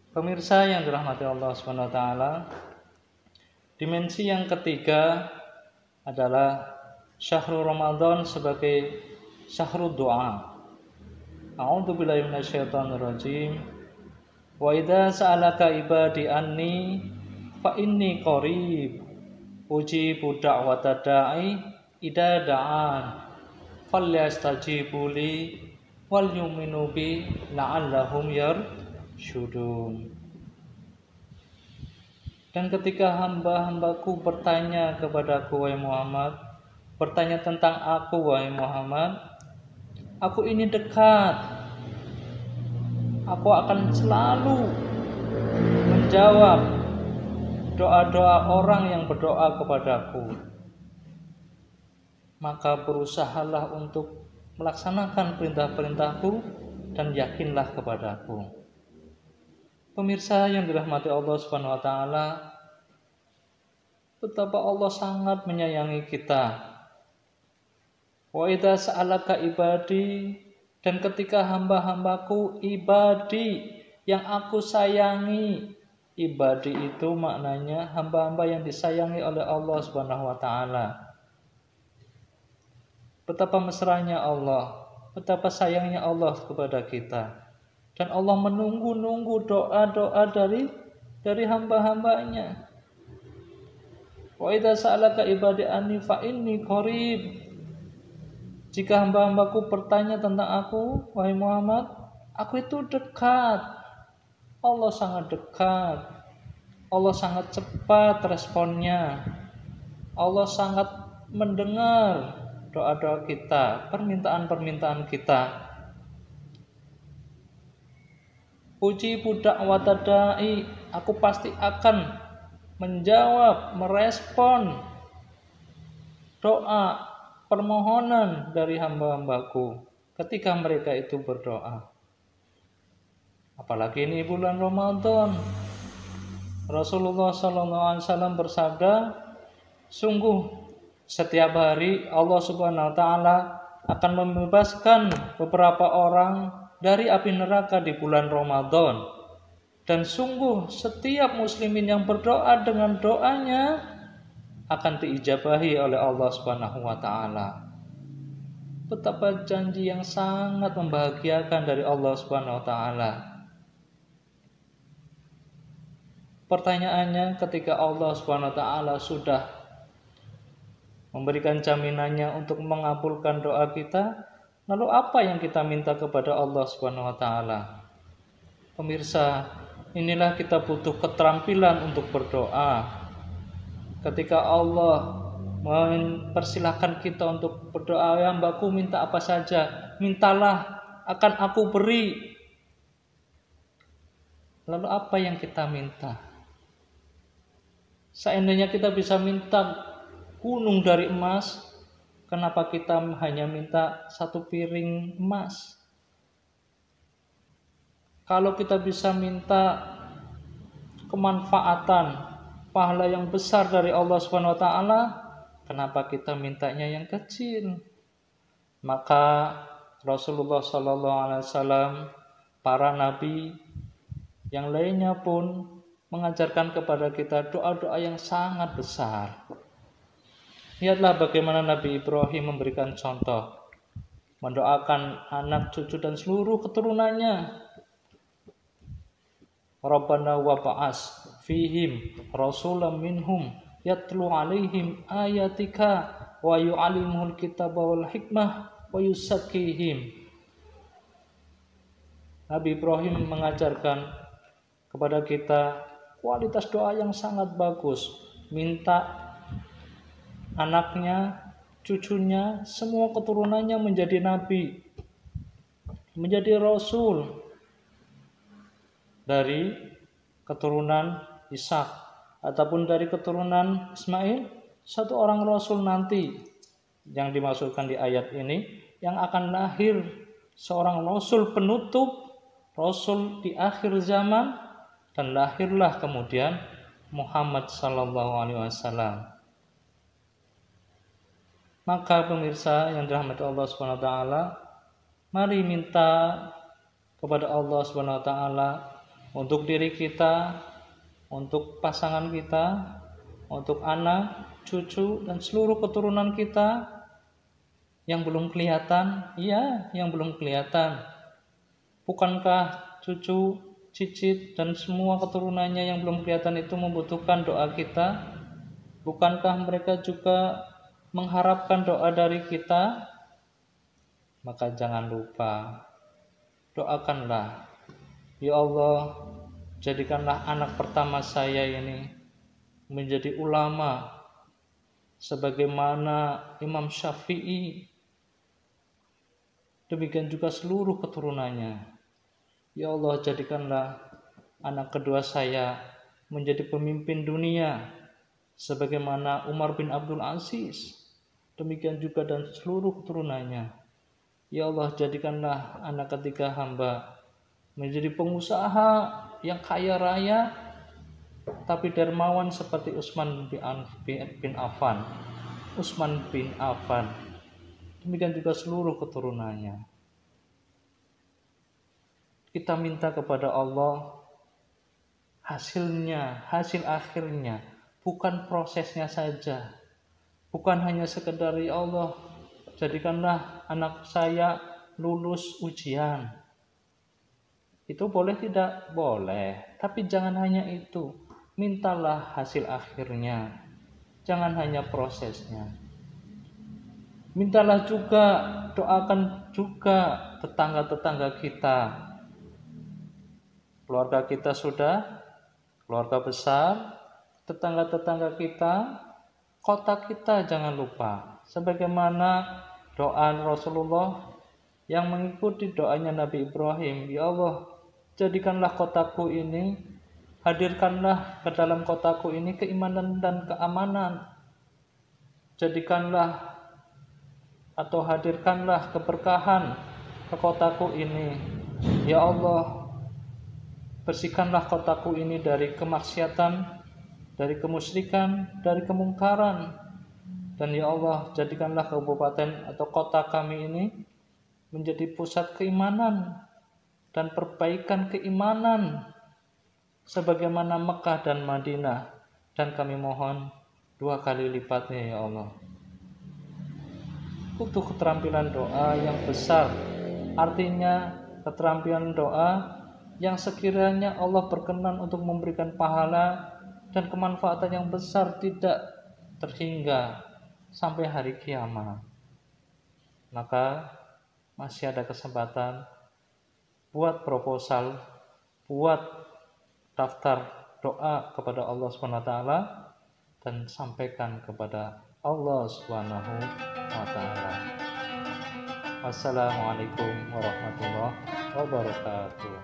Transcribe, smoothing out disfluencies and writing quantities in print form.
Pemirsa yang dirahmati Allah Subhanahu wa taala, dimensi yang ketiga adalah syahrul Ramadan sebagai syahrul doa. A'udzubillahi minasyaitonirrajim. Wa idza sa'alaka ibadi anni fa inni qarib. Ujibu da'wata da'i idza da'an. Falyastajibu li wal yu'minu bi la'allahum yarsyudun. Dan ketika hamba-hambaku bertanya kepadaku, wahai Muhammad, bertanya tentang aku, wahai Muhammad, aku ini dekat. Aku akan selalu menjawab doa-doa orang yang berdoa kepadaku. Maka berusahalah untuk melaksanakan perintah-perintahku dan yakinlah kepadaku. Pemirsa yang dirahmati Allah Subhanahu wa taala, betapa Allah sangat menyayangi kita. Wa idza sa'alaka ibadi, dan ketika hamba-hambaku, ibadi yang aku sayangi. Ibadi itu maknanya hamba-hamba yang disayangi oleh Allah Subhanahu wa taala. Betapa mesranya Allah, betapa sayangnya Allah kepada kita. Dan Allah menunggu-nunggu doa-doa dari hamba-hambanya. Wa idza sa'alaka ibadi anni fa inni qarib. Jika hamba-hambaku bertanya tentang aku, wahai Muhammad, aku itu dekat. Allah sangat dekat. Allah sangat cepat responnya. Allah sangat mendengar doa-doa kita, permintaan-permintaan kita. Puji budak watadai, aku pasti akan menjawab, merespon doa, permohonan dari hamba-hambaku ketika mereka itu berdoa. Apalagi ini bulan Ramadan. Rasulullah SAW bersabda, sungguh setiap hari Allah Subhanahu wa taala akan membebaskan beberapa orang dari api neraka di bulan Ramadan. Dan sungguh setiap muslimin yang berdoa dengan doanya akan diijabahi oleh Allah Subhanahu wa taala. Betapa janji yang sangat membahagiakan dari Allah Subhanahu wa taala. Pertanyaannya, ketika Allah Subhanahu wa taala sudah memberikan jaminannya untuk mengabulkan doa kita, lalu apa yang kita minta kepada Allah Subhanahu wa taala? Pemirsa, inilah kita butuh keterampilan untuk berdoa. Ketika Allah mempersilahkan kita untuk berdoa, ya hambaku minta apa saja, mintalah akan aku beri. Lalu apa yang kita minta? Seandainya kita bisa minta gunung dari emas, kenapa kita hanya minta satu piring emas? Kalau kita bisa minta kemanfaatan, pahala yang besar dari Allah Subhanahu wa taala, kenapa kita mintanya yang kecil? Maka Rasulullah SAW, para nabi yang lainnya pun mengajarkan kepada kita doa-doa yang sangat besar. Lihatlah bagaimana Nabi Ibrahim memberikan contoh, mendoakan anak, cucu dan seluruh keturunannya. Rabbana wa ba'as fihim rasulam minhum yatlu alaihim ayatika wa yu'allimuhul kitaba wal hikmah wa yusakkihim. Nabi Ibrahim mengajarkan kepada kita kualitas doa yang sangat bagus. Minta anaknya, cucunya, semua keturunannya menjadi nabi, menjadi rasul dari keturunan Ishak ataupun dari keturunan Ismail, satu orang rasul nanti yang dimaksudkan di ayat ini, yang akan lahir seorang rasul penutup, rasul di akhir zaman, dan lahirlah kemudian Muhammad sallallahu alaihi wasallam. Maka pemirsa yang dirahmati Allah Subhanahu wa taala, mari minta kepada Allah Subhanahu wa taala untuk diri kita, untuk pasangan kita, untuk anak, cucu, dan seluruh keturunan kita yang belum kelihatan. Iya, yang belum kelihatan. Bukankah cucu, cicit, dan semua keturunannya yang belum kelihatan itu membutuhkan doa kita? Bukankah mereka juga mengharapkan doa dari kita? Maka jangan lupa, doakanlah, ya Allah, jadikanlah anak pertama saya ini menjadi ulama sebagaimana Imam Syafi'i, demikian juga seluruh keturunannya. Ya Allah, jadikanlah anak kedua saya menjadi pemimpin dunia sebagaimana Umar bin Abdul Aziz, demikian juga dan seluruh keturunannya. Ya Allah, jadikanlah anak ketiga hamba menjadi pengusaha yang kaya raya tapi dermawan seperti Utsman bin Affan. Utsman bin Affan, demikian juga seluruh keturunannya. Kita minta kepada Allah hasil akhirnya, bukan prosesnya saja. Bukan hanya sekedar, ya Allah, jadikanlah anak saya lulus ujian. Itu boleh tidak? Boleh. Tapi jangan hanya itu. Mintalah hasil akhirnya. Jangan hanya prosesnya. Mintalah juga, doakan juga tetangga-tetangga kita. Keluarga kita sudah, keluarga besar, tetangga-tetangga kita, kota kita jangan lupa. Sebagaimana doa Rasulullah yang mengikuti doanya Nabi Ibrahim, ya Allah, jadikanlah kotaku ini, hadirkanlah ke dalam kotaku ini keimanan dan keamanan. Jadikanlah atau hadirkanlah keberkahan ke kotaku ini. Ya Allah, bersihkanlah kotaku ini dari kemaksiatan, dari kemusyrikan, dari kemungkaran. Dan ya Allah, jadikanlah kabupaten atau kota kami ini menjadi pusat keimanan dan perbaikan keimanan sebagaimana Mekah dan Madinah. Dan kami mohon 2 kali lipatnya, ya Allah. Butuh keterampilan doa yang besar. Artinya keterampilan doa yang sekiranya Allah berkenan untuk memberikan pahala dan kemanfaatan yang besar tidak terhingga sampai hari kiamat. Maka masih ada kesempatan buat proposal, buat daftar doa kepada Allah SWT dan sampaikan kepada Allah SWT. Wassalamualaikum warahmatullahi wabarakatuh.